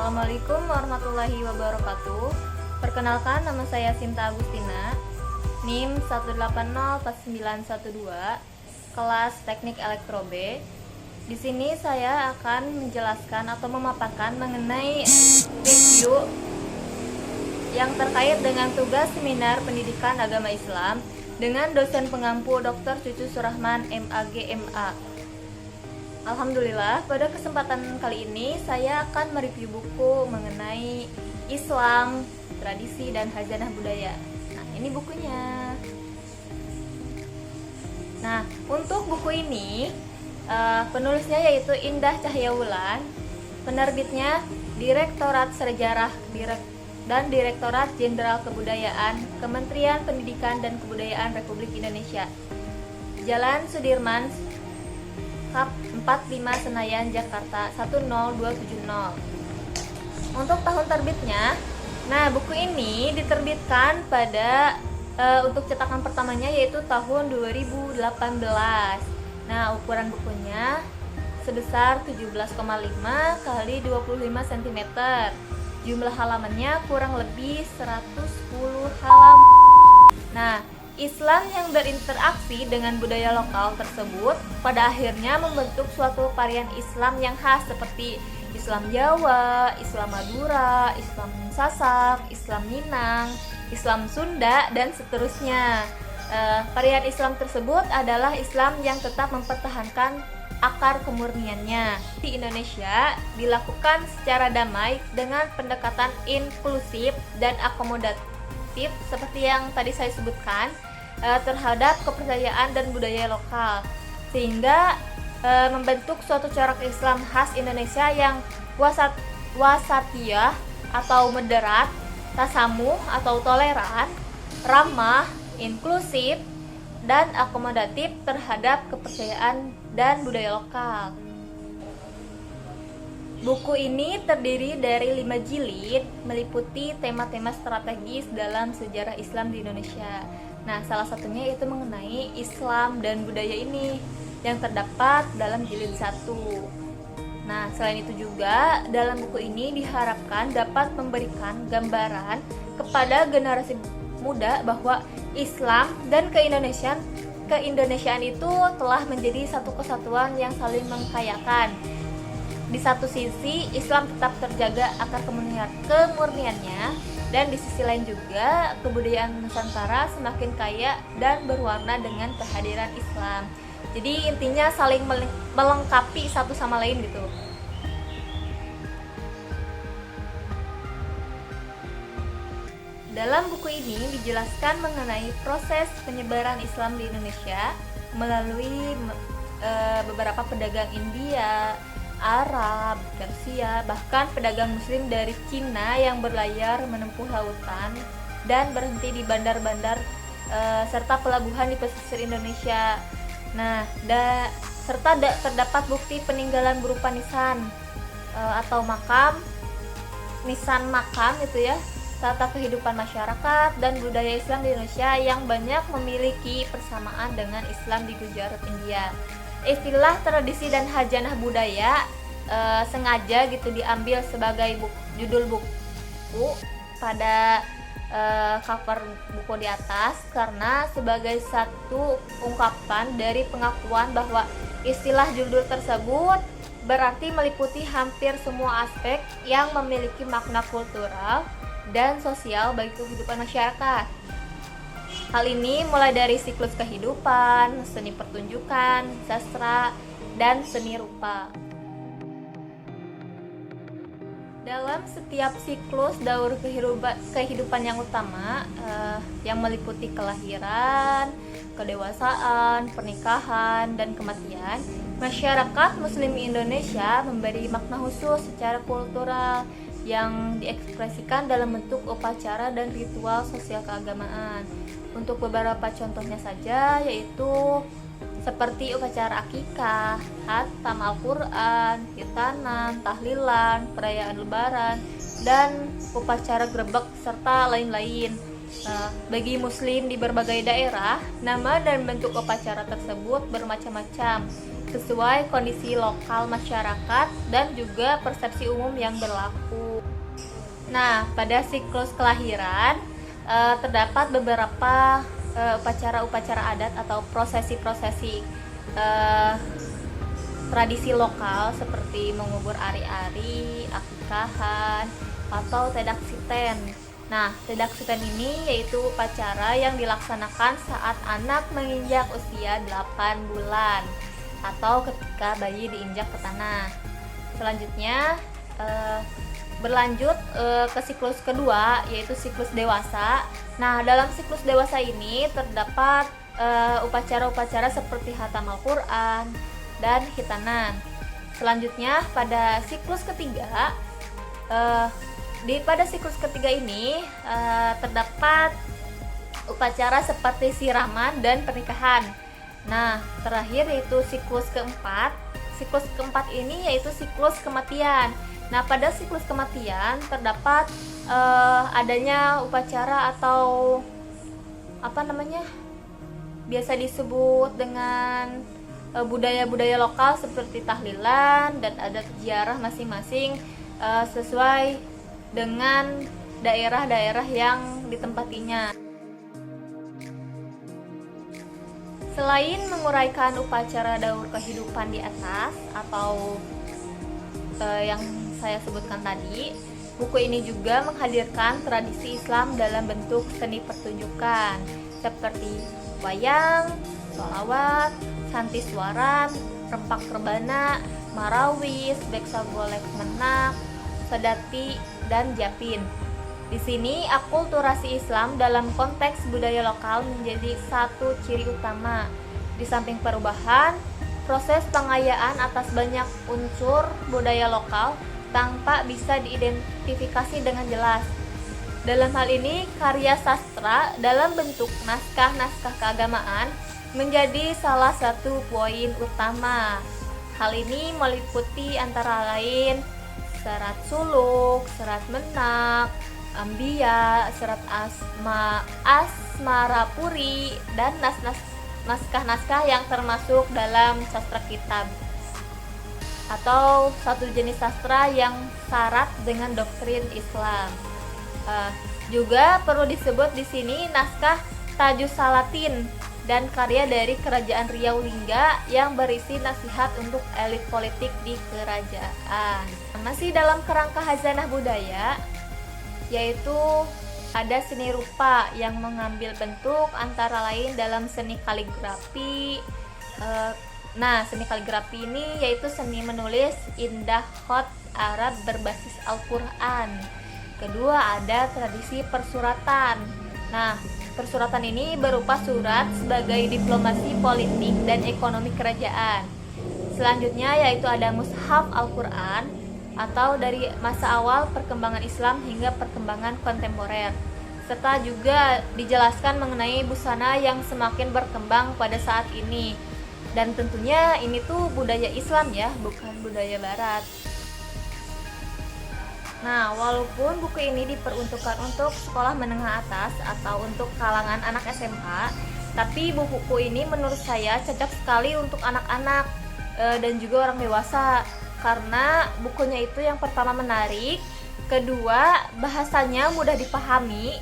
Assalamualaikum warahmatullahi wabarakatuh. Perkenalkan, nama saya Sinta Agustina, NIM 1804912, kelas Teknik Elektro B. Di sini saya akan menjelaskan atau memaparkan mengenai review yang terkait dengan tugas seminar pendidikan agama Islam dengan dosen pengampu Dr. Cucu Surahman MAG MA. Alhamdulillah, pada kesempatan kali ini saya akan mereview buku mengenai Islam, tradisi, dan khazanah budaya. Nah, ini bukunya. Nah, untuk buku ini penulisnya yaitu Indah Cahyawulan, penerbitnya Direktorat Sejarah dan Direktorat Jenderal Kebudayaan, Kementerian Pendidikan dan Kebudayaan Republik Indonesia, Jalan Sudirman, Kap 45 Senayan, Jakarta 10270. Untuk tahun terbitnya, nah buku ini diterbitkan pada untuk cetakan pertamanya yaitu tahun 2018. Nah, ukuran bukunya sebesar 17,5 kali 25 cm. Jumlah halamannya kurang lebih 110 halaman. Nah, Islam yang berinteraksi dengan budaya lokal tersebut pada akhirnya membentuk suatu varian Islam yang khas seperti Islam Jawa, Islam Madura, Islam Sasak, Islam Minang, Islam Sunda, dan seterusnya. Varian Islam tersebut adalah Islam yang tetap mempertahankan akar kemurniannya. Di Indonesia dilakukan secara damai dengan pendekatan inklusif dan akomodatif seperti yang tadi saya sebutkan, terhadap kepercayaan dan budaya lokal, sehingga membentuk suatu corak Islam khas Indonesia yang wasatiyah atau moderat, tasamuh atau toleran, ramah, inklusif, dan akomodatif terhadap kepercayaan dan budaya lokal. Buku ini terdiri dari 5 jilid, meliputi tema-tema strategis dalam sejarah Islam di Indonesia. Nah, salah satunya itu mengenai Islam dan budaya ini yang terdapat dalam jilid 1. Nah, selain itu juga dalam buku ini diharapkan dapat memberikan gambaran kepada generasi muda bahwa Islam dan keindonesiaan itu telah menjadi satu kesatuan yang saling mengkayakan. Di satu sisi, Islam tetap terjaga akar kemurniannya, dan di sisi lain juga kebudayaan Nusantara semakin kaya dan berwarna dengan kehadiran Islam. Jadi intinya saling melengkapi satu sama lain gitu. Dalam buku ini dijelaskan mengenai proses penyebaran Islam di Indonesia melalui beberapa pedagang India, Arab, Persia, bahkan pedagang muslim dari Cina yang berlayar menempuh lautan dan berhenti di bandar-bandar serta pelabuhan di pesisir Indonesia. Nah, serta terdapat bukti peninggalan berupa nisan atau makam, nisan makam itu ya, tata kehidupan masyarakat dan budaya Islam di Indonesia yang banyak memiliki persamaan dengan Islam di Gujarat, India. Istilah tradisi dan khazanah budaya sengaja gitu diambil sebagai judul buku pada cover buku di atas, karena sebagai satu ungkapan dari pengakuan bahwa istilah judul tersebut berarti meliputi hampir semua aspek yang memiliki makna kultural dan sosial bagi kehidupan masyarakat. Hal ini mulai dari siklus kehidupan, seni pertunjukan, sastra, dan seni rupa. Dalam setiap siklus daur kehidupan yang utama, yang meliputi kelahiran, kedewasaan, pernikahan, dan kematian, masyarakat Muslim Indonesia memberi makna khusus secara kultural yang diekspresikan dalam bentuk upacara dan ritual sosial keagamaan. Untuk beberapa contohnya saja, yaitu seperti upacara akikah, khatam Al-Quran, khitanan, tahlilan, perayaan lebaran, dan upacara grebek, serta lain-lain. Bagi muslim di berbagai daerah, nama dan bentuk upacara tersebut bermacam-macam, sesuai kondisi lokal masyarakat dan juga persepsi umum yang berlaku. Nah, pada siklus kelahiran terdapat beberapa upacara-upacara adat atau prosesi-prosesi tradisi lokal seperti mengubur ari-ari, akikahan, atau tedak siten. Nah, tedak siten ini yaitu upacara yang dilaksanakan saat anak menginjak usia 8 bulan atau ketika bayi diinjak ke tanah. Selanjutnya berlanjut ke siklus kedua, yaitu siklus dewasa. Nah, dalam siklus dewasa ini terdapat upacara-upacara seperti khatam Al-Quran dan khitanan. Selanjutnya pada siklus ketiga, pada siklus ketiga ini terdapat upacara seperti siraman dan pernikahan. Nah, terakhir yaitu siklus keempat. Siklus keempat ini yaitu siklus kematian. Nah, pada siklus kematian terdapat adanya upacara atau biasa disebut dengan budaya-budaya lokal seperti tahlilan dan adat ziarah masing-masing sesuai dengan daerah-daerah yang ditempatinya. Selain menguraikan upacara daur kehidupan di atas atau yang saya sebutkan tadi, buku ini juga menghadirkan tradisi Islam dalam bentuk seni pertunjukan seperti wayang, sholawat, santiswaran, rempak rebana, marawis, beksa golek menak, sedati, dan japin. Di sini akulturasi Islam dalam konteks budaya lokal menjadi satu ciri utama. Di samping perubahan, proses pengayaan atas banyak unsur budaya lokal tanpa bisa diidentifikasi dengan jelas. Dalam hal ini, karya sastra dalam bentuk naskah-naskah keagamaan menjadi salah satu poin utama. Hal ini meliputi antara lain serat suluk, serat menak, ambia, serat asmarapuri, dan naskah-naskah yang termasuk dalam sastra kitab atau satu jenis sastra yang syarat dengan doktrin Islam. Juga perlu disebut di sini naskah Tajus Salatin dan karya dari Kerajaan Riau Lingga yang berisi nasihat untuk elit politik di kerajaan. Masih dalam kerangka khazanah budaya, yaitu ada seni rupa yang mengambil bentuk antara lain dalam seni kaligrafi. Seni kaligrafi ini yaitu seni menulis indah khot Arab berbasis Al-Quran. Kedua, ada tradisi persuratan. Nah, persuratan ini berupa surat sebagai diplomasi politik dan ekonomi kerajaan. Selanjutnya yaitu ada mushaf Al-Quran atau dari masa awal perkembangan Islam hingga perkembangan kontemporer. Serta juga dijelaskan mengenai busana yang semakin berkembang pada saat ini. Dan tentunya ini tuh budaya Islam ya, bukan budaya Barat. Nah, walaupun buku ini diperuntukkan untuk sekolah menengah atas atau untuk kalangan anak SMA, tapi buku ini menurut saya cocok sekali untuk anak-anak dan juga orang dewasa, karena bukunya itu yang pertama menarik, kedua bahasanya mudah dipahami,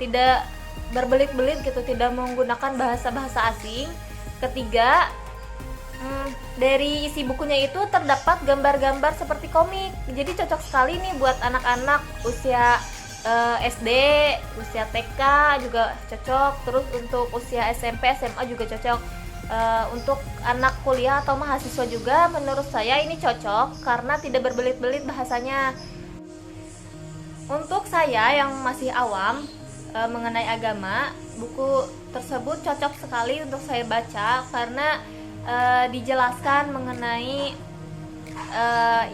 tidak berbelit-belit gitu, tidak menggunakan bahasa-bahasa asing, ketiga dari isi bukunya itu terdapat gambar-gambar seperti komik, jadi cocok sekali nih buat anak-anak usia SD, usia TK juga cocok, terus untuk usia SMP, SMA juga cocok, untuk anak kuliah atau mahasiswa juga menurut saya ini cocok karena tidak berbelit-belit bahasanya. Untuk saya yang masih awam mengenai agama, buku tersebut cocok sekali untuk saya baca karena dijelaskan mengenai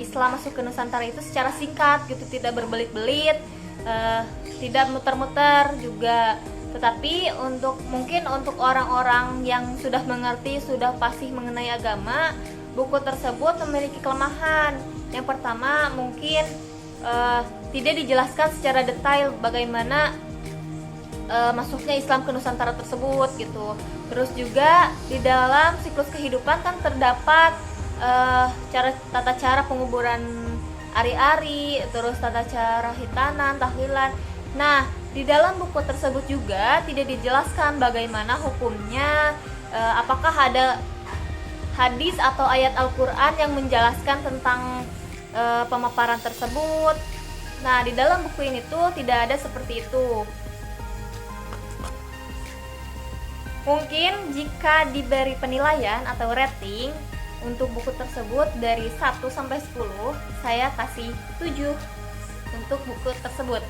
Islam masuk ke Nusantara itu secara singkat gitu, tidak berbelit-belit, tidak muter-muter juga. Tetapi mungkin untuk orang-orang yang sudah mengerti, sudah fasih mengenai agama, buku tersebut memiliki kelemahan. Yang pertama mungkin tidak dijelaskan secara detail bagaimana masuknya Islam ke Nusantara tersebut gitu. Terus juga di dalam siklus kehidupan kan terdapat tata cara penguburan ari-ari, terus tata cara hitanan, tahlilan. Nah, di dalam buku tersebut juga tidak dijelaskan bagaimana hukumnya, apakah ada hadis atau ayat Al-Quran yang menjelaskan tentang pemaparan tersebut. Nah, di dalam buku ini tuh tidak ada seperti itu. Mungkin jika diberi penilaian atau rating untuk buku tersebut dari 1 sampai 10, saya kasih 7 untuk buku tersebut.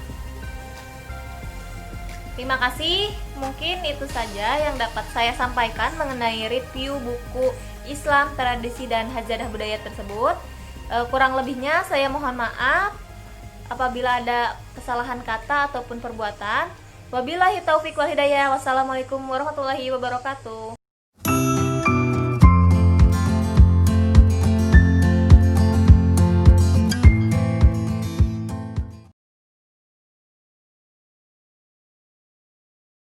Terima kasih, mungkin itu saja yang dapat saya sampaikan mengenai review buku Islam, Tradisi, dan Hajadah Budaya tersebut. Kurang lebihnya saya mohon maaf apabila ada kesalahan kata ataupun perbuatan. Wabillahi taufiq wal hidayah. Wassalamualaikum warahmatullahi wabarakatuh.